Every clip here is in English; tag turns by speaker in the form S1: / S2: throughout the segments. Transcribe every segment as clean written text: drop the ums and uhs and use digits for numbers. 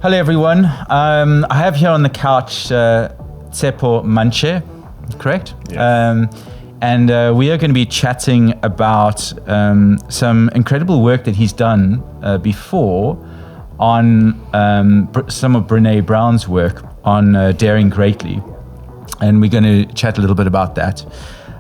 S1: Hello, everyone. I have here on the couch Tshepo Mantjé, correct?
S2: Yes.
S1: And we are going to be chatting about some incredible work that he's done before on some of Brené Brown's work on Daring Greatly. And we're going to chat a little bit about that.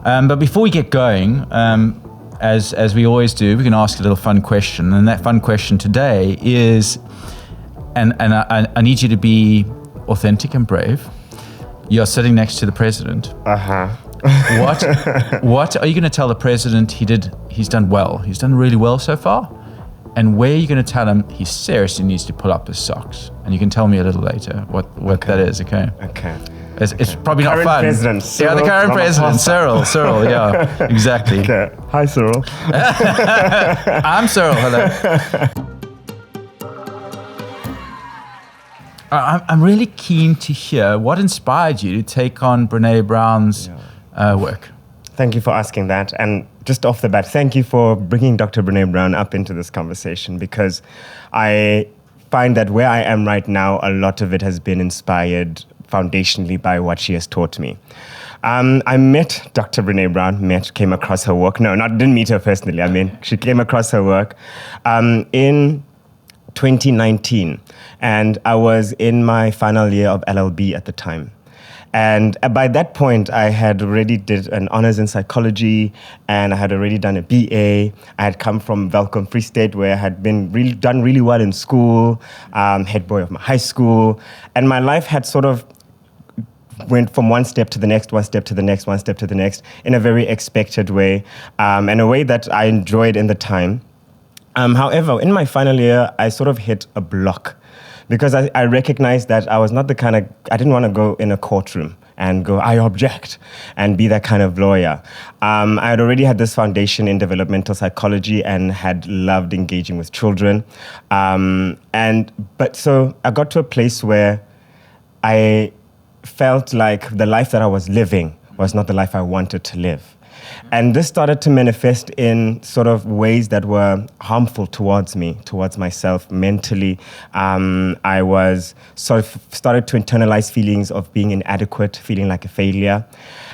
S1: But before we get going, as we always do, we can ask a little fun question. And that fun question today is, and I need you to be authentic and brave. You're sitting next to the president. What are you going to tell the president he's done well? He's done really well so far. And where are you going to tell him he seriously needs to pull up his socks? And you can tell me a little later what that is, okay?
S2: Okay.
S1: It's probably not
S2: current
S1: fun.
S2: President,
S1: yeah, the current president, Cyril, yeah, exactly.
S2: Okay. Hi, Cyril.
S1: I'm Cyril, hello. I'm really keen to hear what inspired you to take on Brené Brown's work.
S2: Thank you for asking that. And just off the bat, thank you for bringing Dr. Brené Brown up into this conversation, because I find that where I am right now, a lot of it has been inspired foundationally by what she has taught me. I met Dr. Brené Brown, came across her work. Didn't meet her personally. She came across her work in 2019. And I was in my final year of LLB at the time. And by that point, I had already did an honors in psychology, and I had already done a BA. I had come from Welkom Free State, where I had done really well in school, head boy of my high school. And my life had sort of went from one step to the next, one step to the next, one step to the next, in a very expected way, and a way that I enjoyed in the time. However, in my final year, I sort of hit a block, because I recognized that I was not I didn't want to go in a courtroom and go, I object, and be that kind of lawyer. I had already had this foundation in developmental psychology and had loved engaging with children. So I got to a place where I felt like the life that I was living was not the life I wanted to live. And this started to manifest in sort of ways that were harmful towards me, towards myself mentally. I was sort of started to internalize feelings of being inadequate, feeling like a failure.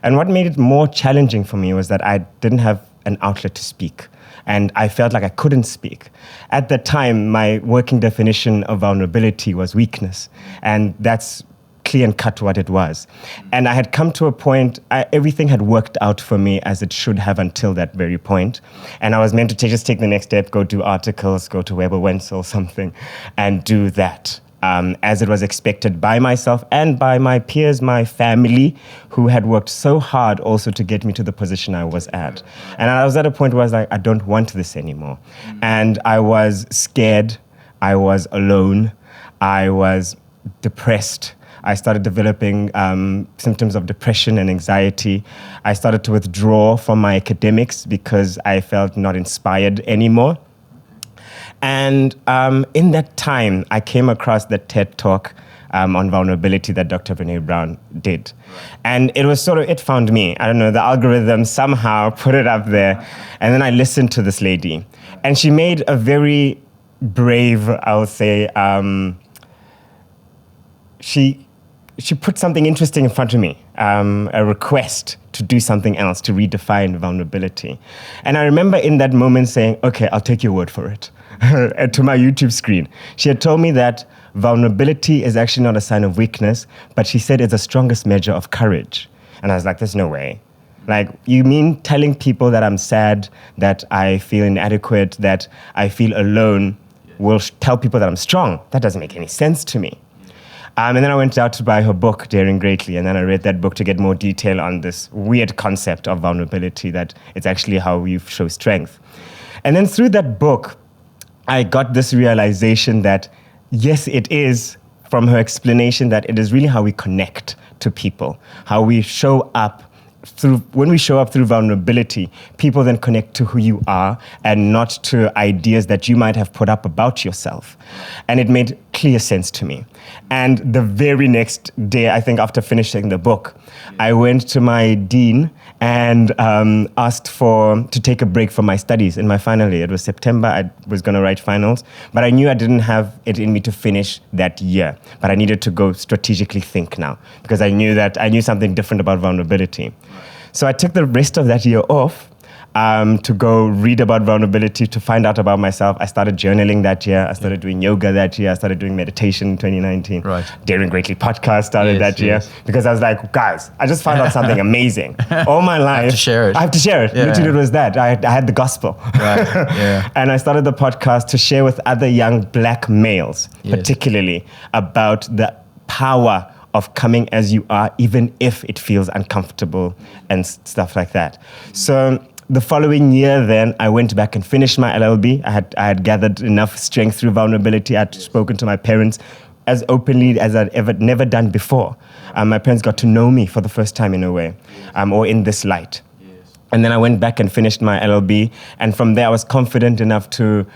S2: And what made it more challenging for me was that I didn't have an outlet to speak. And I felt like I couldn't speak. At the time, my working definition of vulnerability was weakness. And that's clear and cut what it was. And I had come to a point, everything had worked out for me as it should have until that very point. And I was meant to just take the next step, go do articles, go to Weber Wenzel, something, and do that. As it was expected by myself and by my peers, my family, who had worked so hard also to get me to the position I was at. And I was at a point where I was like, I don't want this anymore. And I was scared. I was alone. I was depressed. I started developing symptoms of depression and anxiety. I started to withdraw from my academics because I felt not inspired anymore. And in that time, I came across the TED Talk on vulnerability that Dr. Brené Brown did. And it was it found me. I don't know, the algorithm somehow put it up there. And then I listened to this lady. And she made a very brave, I would say, she put something interesting in front of me, a request to do something else, to redefine vulnerability. And I remember in that moment saying, okay, I'll take your word for it, to my YouTube screen. She had told me that vulnerability is actually not a sign of weakness, but she said it's the strongest measure of courage. And I was like, there's no way. Like, you mean telling people that I'm sad, that I feel inadequate, that I feel alone, will tell people that I'm strong? That doesn't make any sense to me. And then I went out to buy her book, Daring Greatly, and then I read that book to get more detail on this weird concept of vulnerability, that it's actually how you show strength. And then through that book, I got this realization that, yes, it is, from her explanation, that it is really how we connect to people, how we show up. When we show up through vulnerability, people then connect to who you are and not to ideas that you might have put up about yourself. And it made clear sense to me. And the very next day, I think after finishing the book, I went to my dean and asked to take a break from my studies in my final year. It was September, I was going to write finals, but I knew I didn't have it in me to finish that year. But I needed to go strategically think now, because I knew something different about vulnerability. So I took the rest of that year off to go read about vulnerability, to find out about myself. I started journaling that year. I started doing yoga that year. I started doing meditation in 2019.
S1: Right.
S2: Daring Greatly podcast started that year because I was like, guys, I just found out something amazing. All my life.
S1: I have to share it.
S2: I have to share it.
S1: Yeah.
S2: Literally, it was that. I had the gospel.
S1: Right. Yeah.
S2: And I started the podcast to share with other young black males, particularly, about the power of coming as you are, even if it feels uncomfortable and stuff like that. So the following year, then, I went back and finished my LLB. I had gathered enough strength through vulnerability. I had spoken to my parents as openly as I'd never done before. My parents got to know me for the first time in a way, or in this light. And then I went back and finished my LLB. And from there, I was confident enough to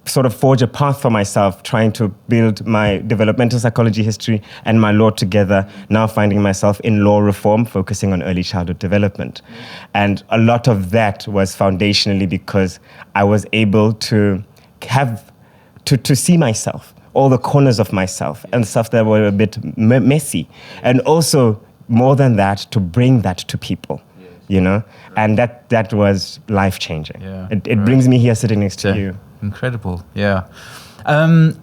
S2: sort of forge a path for myself, trying to build my developmental psychology history and my law together, now finding myself in law reform, focusing on early childhood development. And a lot of that was foundationally because I was able to have, to see myself, all the corners of myself and stuff that were a bit messy. And also, more than that, to bring that to people. You know, and that was life-changing.
S1: Yeah,
S2: it brings me here sitting next to you.
S1: Incredible, yeah.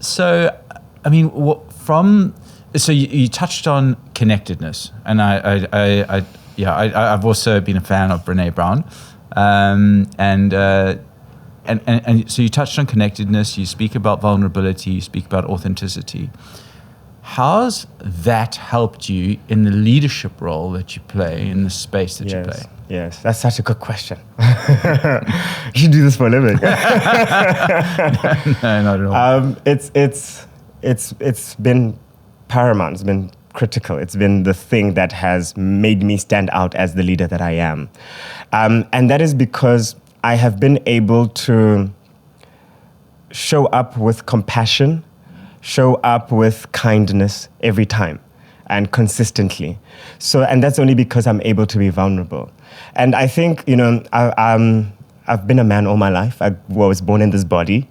S1: So, I mean, so you touched on connectedness, and I've also been a fan of Brené Brown, and so you touched on connectedness. You speak about vulnerability. You speak about authenticity. How's that helped you in the leadership role that you play, in the space that you play?
S2: Yes, that's such a good question. You should do this for a living.
S1: No, not at all.
S2: It's been paramount. It's been critical. It's been the thing that has made me stand out as the leader that I am. And that is because I have been able to show up with compassion, show up with kindness every time and consistently. So, and that's only because I'm able to be vulnerable. And I think, I've been a man all my life. I was born in this body.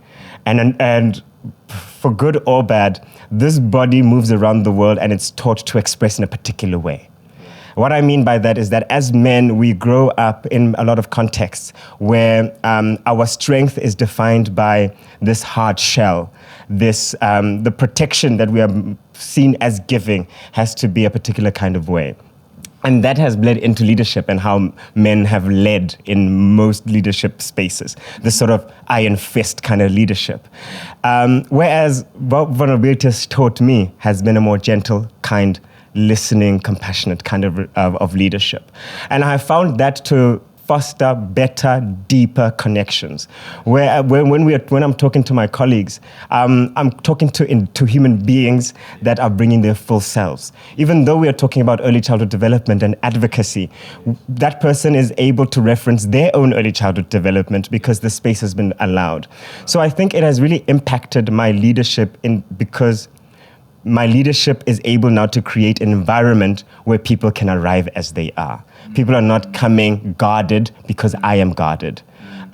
S2: And for good or bad, this body moves around the world and it's taught to express in a particular way. What I mean by that is that as men, we grow up in a lot of contexts where our strength is defined by this hard shell. The protection that we are seen as giving has to be a particular kind of way. And that has bled into leadership and how men have led in most leadership spaces, this sort of iron fist kind of leadership. Whereas what vulnerability has taught me has been a more gentle, kind, listening, compassionate kind of leadership. And I found that to foster better, deeper connections. When I'm talking to my colleagues, I'm talking to human beings that are bringing their full selves. Even though we are talking about early childhood development and advocacy, that person is able to reference their own early childhood development because the space has been allowed. So I think it has really impacted my leadership because my leadership is able now to create an environment where people can arrive as they are. People are not coming guarded because I am guarded.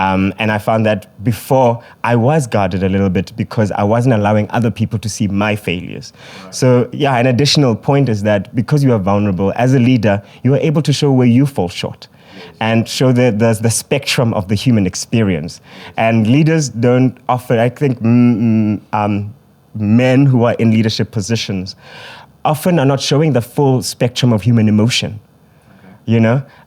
S2: And I found that before I was guarded a little bit because I wasn't allowing other people to see my failures. Right. So yeah, an additional point is that because you are vulnerable, as a leader, you are able to show where you fall short and show the spectrum of the human experience. And leaders don't often, I think, men who are in leadership positions often are not showing the full spectrum of human emotion,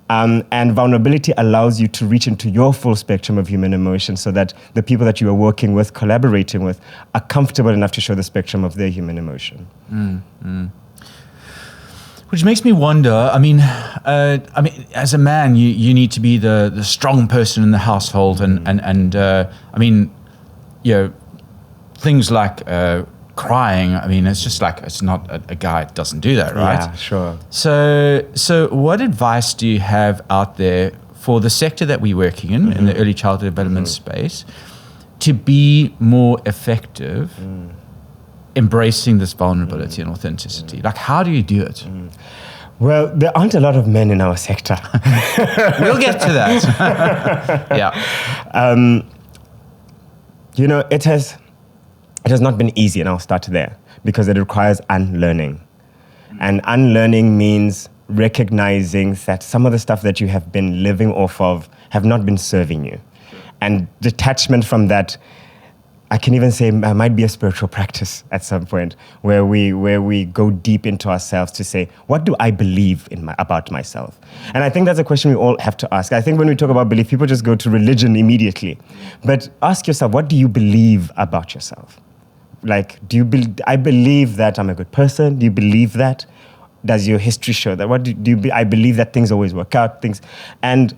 S2: and vulnerability allows you to reach into your full spectrum of human emotion so that the people that you are working with, collaborating with, are comfortable enough to show the spectrum of their human emotion.
S1: Which makes me wonder, I mean, as a man, you need to be the strong person in the household and things like crying, it's just like, it's not a guy doesn't do that, right?
S2: Yeah, sure.
S1: So what advice do you have out there for the sector that we're working in the early childhood development space, to be more effective embracing this vulnerability and authenticity? Like, how do you do it?
S2: Well, there aren't a lot of men in our sector.
S1: We'll get to that. Yeah.
S2: You know, it has not been easy, and I'll start there, because it requires unlearning. And unlearning means recognizing that some of the stuff that you have been living off of have not been serving you. And detachment from that, I can even say, might be a spiritual practice at some point, where we go deep into ourselves to say, what do I believe about myself? And I think that's a question we all have to ask. I think when we talk about belief, people just go to religion immediately. But ask yourself, what do you believe about yourself? Like, I believe that I'm a good person? Do you believe that? Does your history show that? I believe that things always work out, and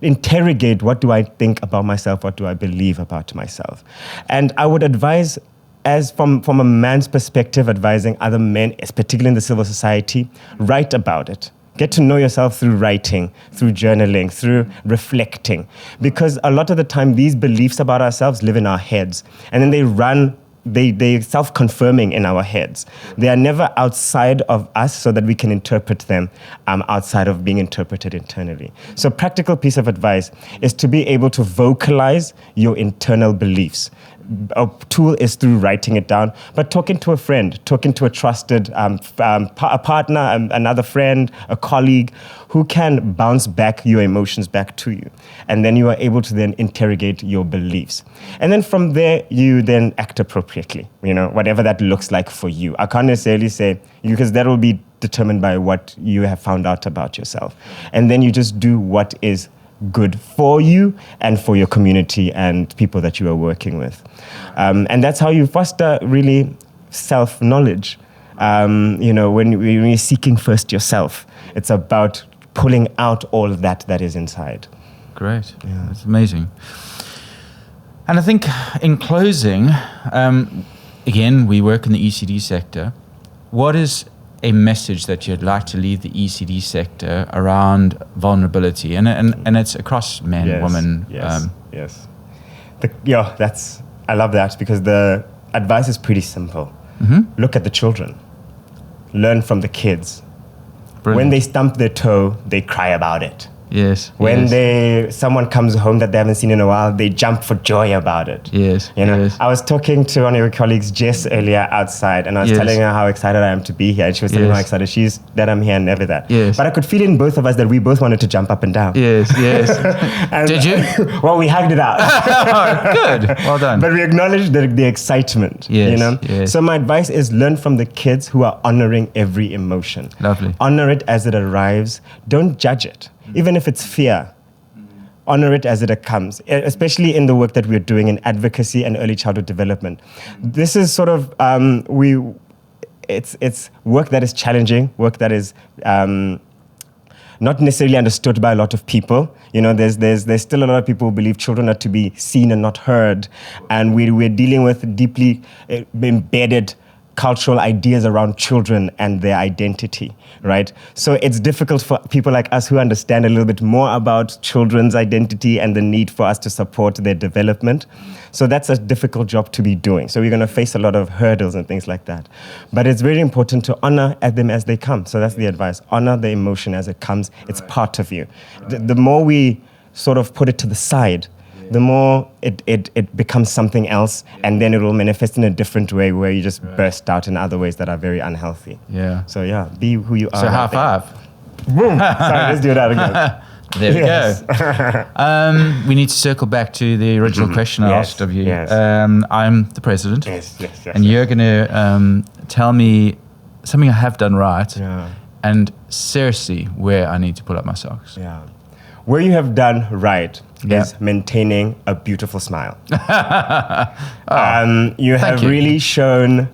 S2: interrogate, what do I think about myself? What do I believe about myself? And I would advise, as from a man's perspective, advising other men, particularly in the civil society, write about it. Get to know yourself through writing, through journaling, through reflecting. Because a lot of the time, these beliefs about ourselves live in our heads. And then they're self-confirming in our heads. They are never outside of us so that we can interpret them outside of being interpreted internally. So a practical piece of advice is to be able to vocalize your internal beliefs. A tool is through writing it down, but talking to a friend, talking to a trusted a partner, another friend, a colleague, who can bounce back your emotions back to you. And then you are able to then interrogate your beliefs. And then from there, you then act appropriately, whatever that looks like for you. I can't necessarily say, because that will be determined by what you have found out about yourself. And then you just do what is good for you and for your community and people that you are working with. And that's how you foster really self-knowledge. When you're seeking first yourself, it's about pulling out all of that is inside.
S1: Great. Yeah. That's amazing. And I think in closing, again, we work in the ECD sector. What is a message that you'd like to leave the ECD sector around vulnerability? And it's across men, women.
S2: Yes. I love that, because the advice is pretty simple. Mm-hmm. Look at the children. Learn from the kids. Brilliant. When they stump their toe, they cry about it.
S1: Yes.
S2: When someone comes home that they haven't seen in a while, they jump for joy about it.
S1: Yes.
S2: I was talking to one of your colleagues, Jess, earlier outside, and I was telling her how excited I am to be here, and she was telling me how excited she is that I'm here and never that.
S1: Yes.
S2: But I could feel in both of us that we both wanted to jump up and down.
S1: Yes. Did you?
S2: Well, we hugged it out.
S1: Oh, good. Well done.
S2: But we acknowledged the excitement.
S1: Yes.
S2: So my advice is, learn from the kids who are honoring every emotion.
S1: Lovely.
S2: Honor it as it arrives. Don't judge it. It's fear. Honor it as it comes, especially in the work that we're doing in advocacy and early childhood development. This is sort of, it's work that is challenging, work that is not necessarily understood by a lot of people. There's still a lot of people who believe children are to be seen and not heard. And we're dealing with deeply embedded cultural ideas around children and their identity, right? So it's difficult for people like us who understand a little bit more about children's identity and the need for us to support their development. So that's a difficult job to be doing. So we're going to face a lot of hurdles and things like that. But it's very important to honor them as they come. So that's the advice. Honor the emotion as it comes. It's part of you. The more we sort of put it to the side, the more it becomes something else, and then it will manifest in a different way where you just burst out in other ways that are very unhealthy. Yeah. So be who you are.
S1: So high five.
S2: Boom. Sorry, let's do that again.
S1: There we go. We need to circle back to the original question I asked of you.
S2: Yes.
S1: I'm the president.
S2: Yes.
S1: And you're going to tell me something I have done right, and seriously where I need to pull up my socks.
S2: Yeah. Where you have done right is maintaining a beautiful smile. You have really shown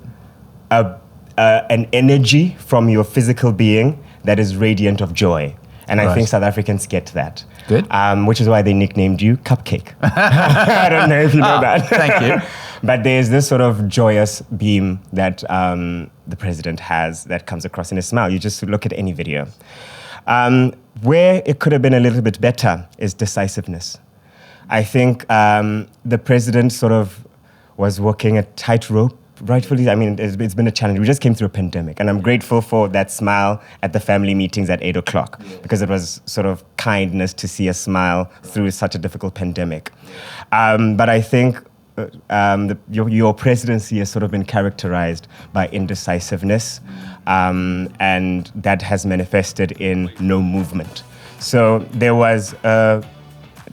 S2: an energy from your physical being that is radiant of joy. And I think South Africans get that.
S1: Good.
S2: Which is why they nicknamed you Cupcake. I don't know if you know that.
S1: Thank you.
S2: But there's this sort of joyous beam that the president has that comes across in his smile. You just look at any video. Where it could have been a little bit better is decisiveness. I think the president sort of was walking a tightrope rightfully, I mean, it's been a challenge. We just came through a pandemic, and I'm grateful for that smile at the family meetings at 8 o'clock, because it was sort of kindness to see a smile through such a difficult pandemic. But I think your presidency has sort of been characterized by indecisiveness, and that has manifested in no movement. So there was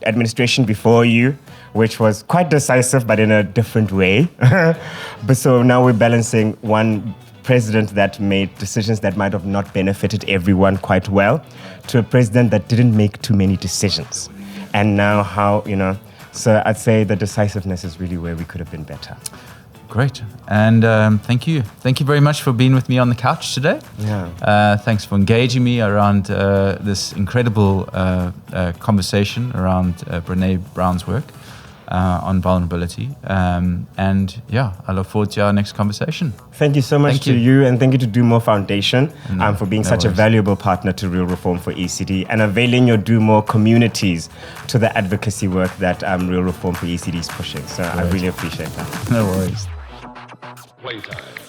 S2: administration before you, which was quite decisive, but in a different way. But so now we're balancing one president that made decisions that might have not benefited everyone quite well, to a president that didn't make too many decisions. And now so I'd say the decisiveness is really where we could have been better.
S1: Great. And thank you. Thank you very much for being with me on the couch today.
S2: Yeah.
S1: Thanks for engaging me around this incredible conversation around Brené Brown's work on vulnerability. And yeah, I look forward to our next conversation.
S2: Thank you so much to you, and thank you to Do More Foundation for being such a valuable partner to Real Reform for ECD, and availing your Do More communities to the advocacy work that Real Reform for ECD is pushing. So I really appreciate that.
S1: No worries.
S3: Playtime.